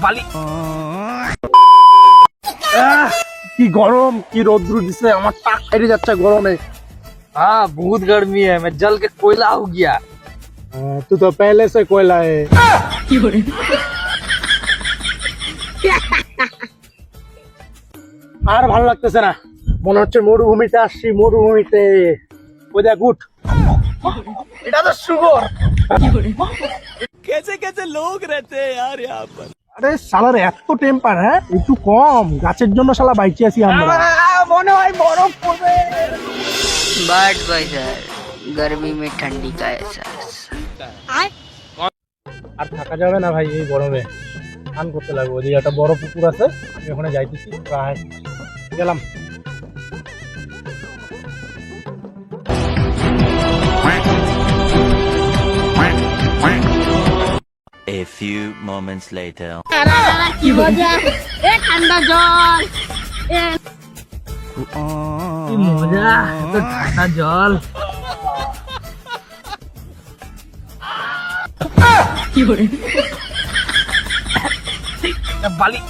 বালি কি গরম, কি রৌদ্র দিছে, আমার টাক ফেটে যাচ্ছে গরমে। हाँ बहुत गर्मी है, मैं जल के कोयला हो गया। तू तो पहले से कोयला है। আর ভালো লাগতেছে না, মনে হচ্ছে মরুভূমিতে আসছি, মরুভূমিতে। ওই দেখ উঠ, এটা তো শুয়োর। कैसे कैसे लोग रहते हैं यार यहाँ पर। আরে শালার এত টেম্পার, হ্যাঁ একটু কম, গাছের জন্য শালা বাইচে আছি আমরা। মনে হয় বরফ পড়বে। बाट बाजार गर्मी में ठंडी का एहसास। আর থাকা যাবে না ভাই এই গরমে, স্নান করতে লাগবে। ওদিকে একটা বড় পুকুর আছে, আমি ওখানে যাইতেছি, প্রায় গেলাম। A few moments later. কি মজা, এ ঠান্ডা জল, কি মজা, তো ঠান্ডা জল। বালি